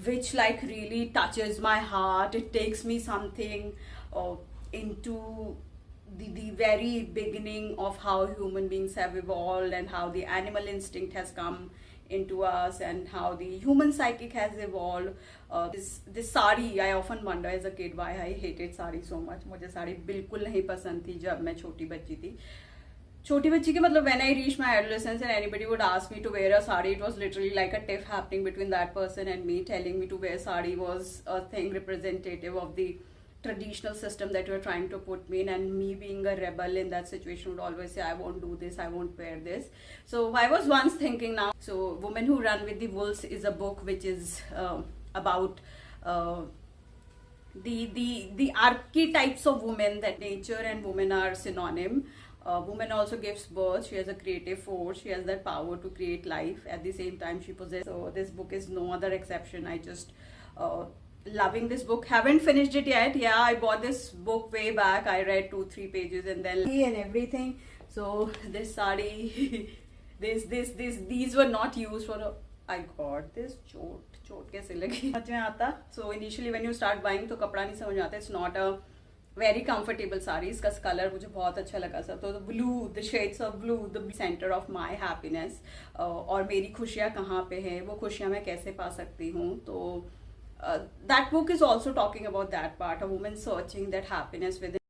which like really touches my heart. It takes me something into the very beginning of how human beings have evolved and how the animal instinct has come into us and how the human psychic has evolved. This sari, I often wonder as a kid why I hated sari so much. मुझे साड़ी बिल्कुल नहीं पसंद थी जब मैं छोटी बच्ची थी. छोटी बच्ची के मतलब when I reached my adolescence and anybody would ask me to wear a sari, it was literally like a tiff happening between that person and me. Telling me to wear sari was a thing representative of the traditional system that you are trying to put me in, and me being a rebel in that situation would always say I won't do this, I won't wear this. So I was once thinking now, so Women Who Run with the Wolves is a book which is about the archetypes of women, that nature and women are synonym. Woman also gives birth. She has a creative force. She has that power to create life. At the same time, she possesses. So this book is no other exception. I just loving this book. Haven't finished it yet. Yeah, I bought this book way back. I read 2-3 pages and then and everything. So this sari, these were not used for. I got this चोट कैसे लगी समझ में आता. So initially when you start buying तो कपड़ा नहीं समझ में आता. It's not a very comfortable sari. इसका कलर मुझे बहुत अच्छा लगा सर. तो blue, the shades of blue, the centre of my happiness. और मेरी खुशियाँ कहाँ पे हैं, वो खुशियाँ मैं कैसे पा सकती हूँ. तो that book is also talking about that part, a woman searching that happiness within.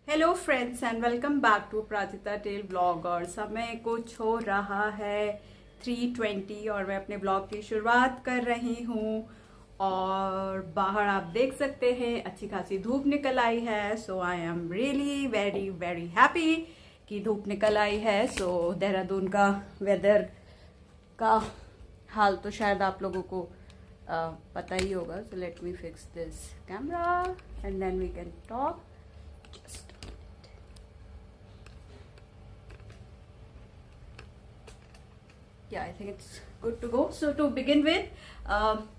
Hello friends and welcome back to Pratita Tale Vlog. और समय कुछ हो रहा है 3:20 और मैं अपने ब्लॉग की शुरुआत कर रही हूँ. और बाहर आप देख सकते हैं अच्छी खासी धूप निकल आई है. So I am really very very happy कि धूप निकल आई है. सो देहरादून का वेदर का हाल तो शायद आप लोगों को पता ही होगा. So let me fix this camera and then we can talk. Just yeah, I think it's good to go. So to begin with,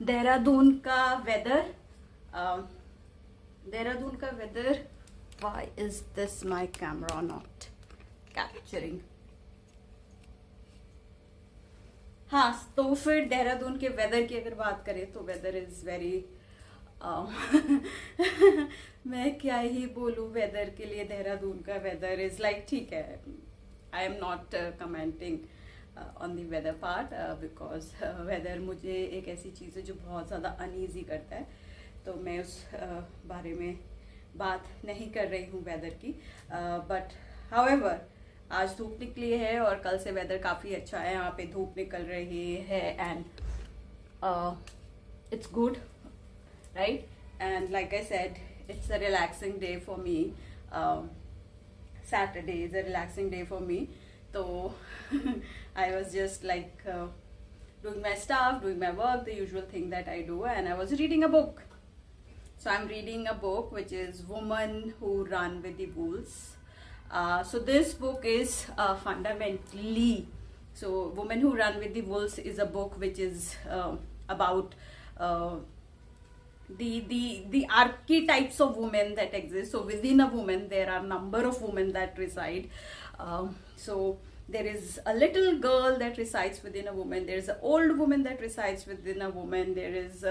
Dehradun ka weather. Dehradun ka weather. Why is this my camera not capturing? हाँ, तो फिर देहरादून के weather की अगर बात करें तो weather is very मैं क्या ही बोलूँ वेदर के लिए. देहरादून का वेदर इज लाइक ठीक है. I am not commenting on the weather part because weather मुझे एक ऐसी चीज़ है जो बहुत ज़्यादा अनईजी करता है. तो मैं उस बारे में बात नहीं कर रही हूँ वेदर की. बट हाउएवर आज धूप निकली है और कल से वेदर काफ़ी अच्छा है. यहाँ पे धूप निकल रही है and it's good right. And like I said it's a relaxing day for me. Saturday is a relaxing day for me. So I was just like doing my stuff, doing my work, the usual thing that I do, and I was reading a book. So I'm reading a book which is Women Who Run with the Wolves. So this book is fundamentally, so Women Who Run with the Wolves is a book which is about the archetypes of women that exist. So within a woman there are number of women that reside. So there is a little girl that resides within a woman. There is an old woman that resides within a woman. There is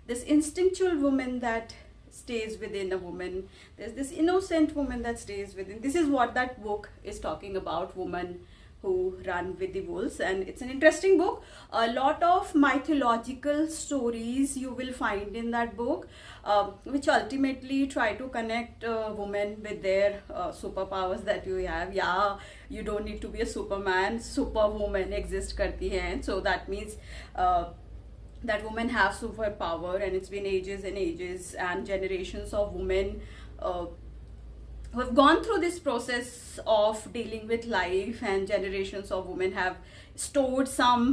this instinctual woman that stays within a woman. There's this innocent woman that stays within. This is what that book is talking about, Women Who Run with the Wolves. And it's an interesting book. A lot of mythological stories you will find in that book, which ultimately try to connect women with their superpowers that you have. Yeah, you don't need to be a superman. Superwoman exist karti hai. So that means that women have superpower, and it's been ages and ages and generations of women who have gone through this process of dealing with life, and generations of women have stored some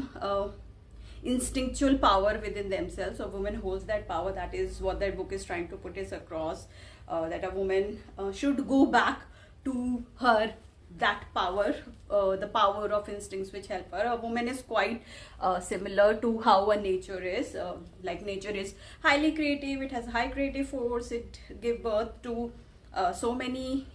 instinctual power within themselves. So woman holds that power. That is what that book is trying to put us across, that a woman should go back to her that power, the power of instincts which help her. A woman is quite similar to how a nature is. Like nature is highly creative, it has high creative force, it gives birth to so many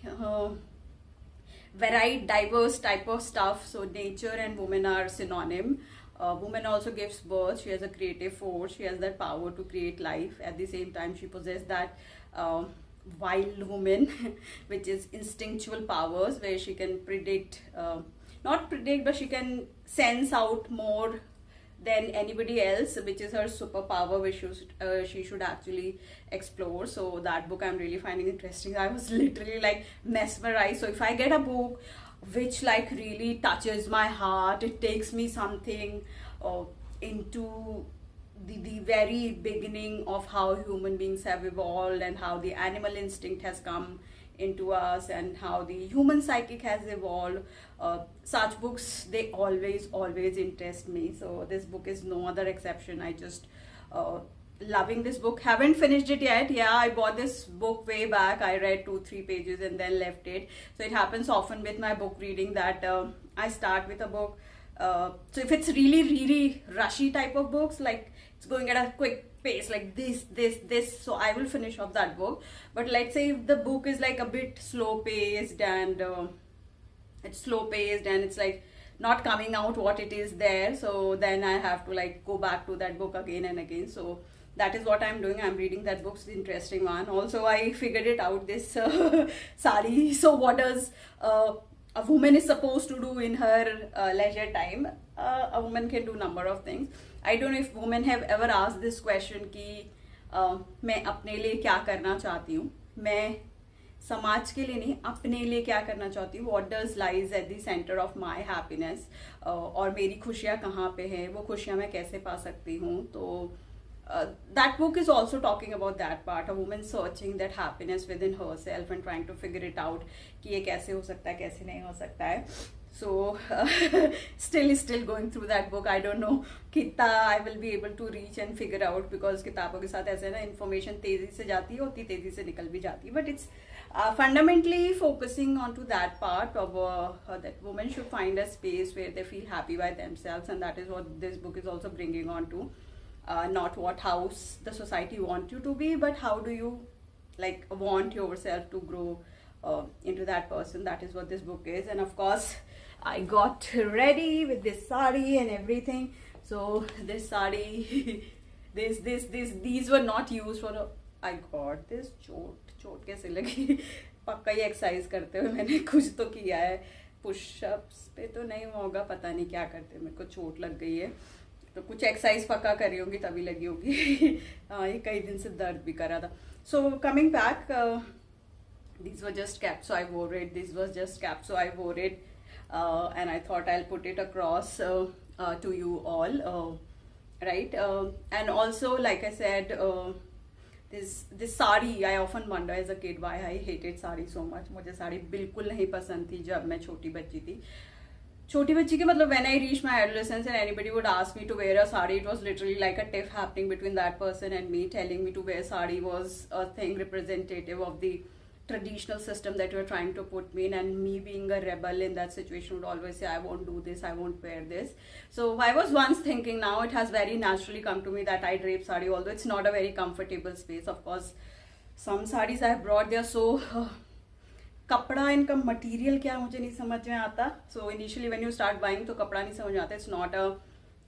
varied diverse type of stuff. So nature and women are synonym. Woman also gives birth. She has a creative force. She has that power to create life. At the same time, she possesses that wild woman, which is instinctual powers, where she can predict, not predict, but she can sense out more than anybody else, which is her superpower, which she should actually explore. So that book I'm really finding interesting. I was literally like mesmerized. So if I get a book which like really touches my heart, it takes me something into the very beginning of how human beings have evolved and how the animal instinct has come into us and how the human psychic has evolved. Such books, they always interest me. So this book is no other exception. I just loving this book. Haven't finished it yet. Yeah, I bought this book way back. I read 2-3 pages and then left it. So it happens often with my book reading that I start with a book. So if it's really rushy type of books, like it's going at a quick pace, like this, so I will finish off that book. But let's say if the book is like a bit slow paced and it's like not coming out what it is there, so then I have to like go back to that book again and again. So that is what I'm doing. I'm reading that book. It's an interesting one. Also, I figured it out, this sari. So what does a woman is supposed to do in her leisure time? A woman can do number of things. I don't know if women have ever asked this question कि मैं अपने लिए क्या करना चाहती हूँ, मैं समाज के लिए नहीं, अपने लिए क्या करना चाहती हूँ. What does lies at the center of my happiness? और मेरी खुशियाँ कहाँ पे हैं, वो खुशियाँ मैं कैसे पा सकती हूँ. तो that book is also talking about that part, a woman searching that happiness within herself and trying to figure it out कि ये कैसे हो सकता है, कैसे नहीं हो सकता है. So still going through that book. I don't know कितना I will be able to reach and figure out, because किताबों के साथ ऐसे ना information तेजी से जाती है, उतनी तेजी से निकल भी जाती है. But it's fundamentally focusing onto that part of that women should find a space where they feel happy by themselves, and that is what this book is also bringing on to. Not what house the society want you to be, but how do you like want yourself to grow into that person. That is what this book is. And of course I got ready with this sari and everything. So this sari these were not used for I got this चोट कैसे लगी. पक्का ही exercise करते हुए मैंने कुछ तो किया है, पुशअप्स पे तो नहीं होगा, पता नहीं क्या करते, मेरे को चोट लग गई है तो कुछ एक्सरसाइज पक्का करी होगी तभी लगी होगी. ये कई दिन से दर्द भी कर रहा था. So coming back, these were just caps, so I wore it. This was just caps, so I wore it, and I thought I'll put it across to you all, right? And also, like I said, this sari, I often wonder as a kid why I hated sari so much. मुझे साड़ी बिल्कुल नहीं पसंद थी जब मैं छोटी बच्ची थी. छोटी बच्ची के मतलब when I reached my adolescence and anybody would ask me to wear a sari, it was literally like a tiff happening between that person and me. Telling me to wear sari was a thing representative of the traditional system that you are trying to put me in, and me being a rebel in that situation would always say I won't do this, I won't wear this. So I was once thinking, now it has very naturally come to me that I drape sari, although it's not a very comfortable space. Of course some saris I have brought, they are so कपड़ा, इनका material क्या मुझे नहीं समझ में आता. So initially when you start buying तो कपड़ा नहीं समझ में आता. It's not a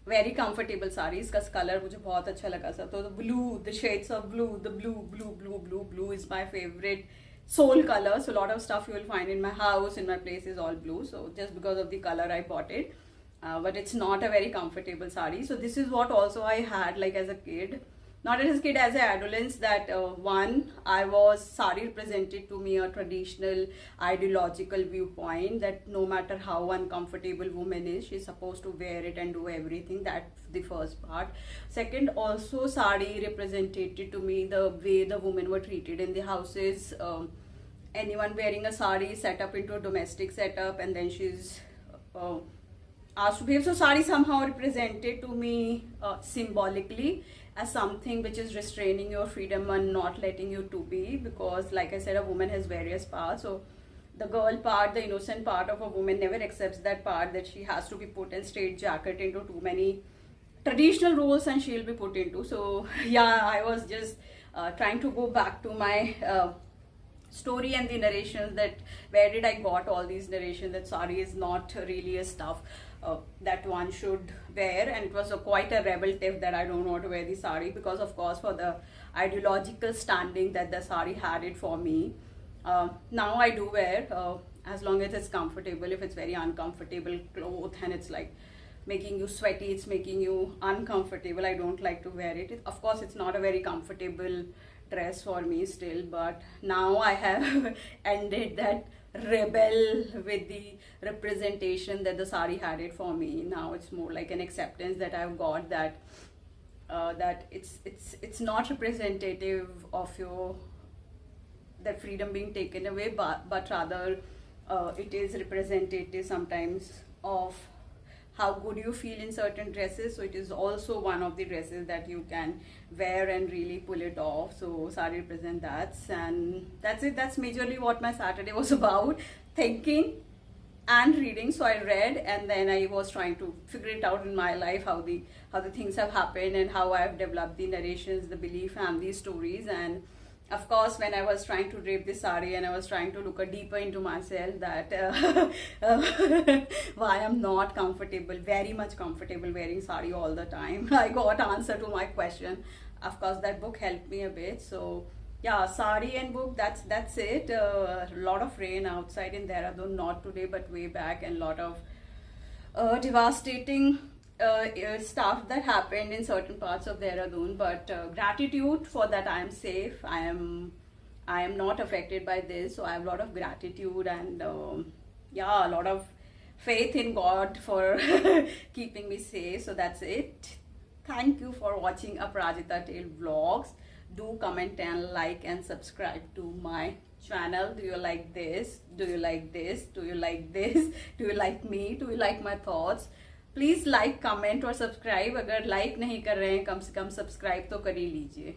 very comfortable sari. इसका कलर मुझे बहुत अच्छा लगा था. तो blue, the shades of blue, the blue is my favourite soul color. So a lot of stuff you will find in my house, in my place is all blue. So just because of the color I bought it, but it's not a very comfortable sari. So this is what also I had like as a kid, not as a kid, as an adolescence, that one, I was, sari represented to me a traditional ideological viewpoint that no matter how uncomfortable woman is, she's supposed to wear it and do everything. That's the first part. Second, also sari represented to me the way the women were treated in the houses. Anyone wearing a sari is set up into a domestic setup, and then she's asked to behave. So sari somehow represented to me symbolically as something which is restraining your freedom and not letting you to be, because like I said, a woman has various parts. So the girl part, the innocent part of a woman, never accepts that part that she has to be put in straight jacket into too many traditional roles and she'll be put into. So yeah, I was just trying to go back to my story and the narrations, that where did I got all these narrations that sari is not really a stuff. that one should wear, and it was quite a rebel tip that I don't want to wear the sari, because of course for the ideological standing that the sari had it for me. Now I do wear, as long as it's comfortable. If it's very uncomfortable cloth and it's like making you sweaty, it's making you uncomfortable, I don't like to wear it. Of course it's not a very comfortable dress for me still, but now I have ended that rebel with the representation that the sari had it for me. Now it's more like an acceptance that I've got, that that it's not representative of your, that freedom being taken away, but rather it is representative sometimes of how good you feel in certain dresses. So it is also one of the dresses that you can wear and really pull it off. So sari represent that, and that's it. That's majorly what my Saturday was about, thinking and reading. So I read, and then I was trying to figure it out in my life, how the things have happened and how I've developed the narrations, the belief and these stories. And of course, when I was trying to drape this sari and I was trying to look deeper into myself, that why I'm not comfortable, very much comfortable wearing sari all the time, I got answer to my question. Of course, that book helped me a bit. So yeah, sari and book, that's it. A lot of rain outside in Dehradun, not today but way back, and lot of devastating stuff that happened in certain parts of Dehradun, but gratitude for that I am safe. I am not affected by this, so I have a lot of gratitude, and yeah, a lot of faith in God for keeping me safe. So that's it. Thank you for watching Aparajita Tale vlogs. Do comment and like and subscribe to my channel. Do you like this? Do you like this? Do you like this? Do you like me? Do you like my thoughts? Please like, comment और subscribe. अगर like नहीं कर रहे हैं, कम से कम subscribe तो कर ही लीजिए.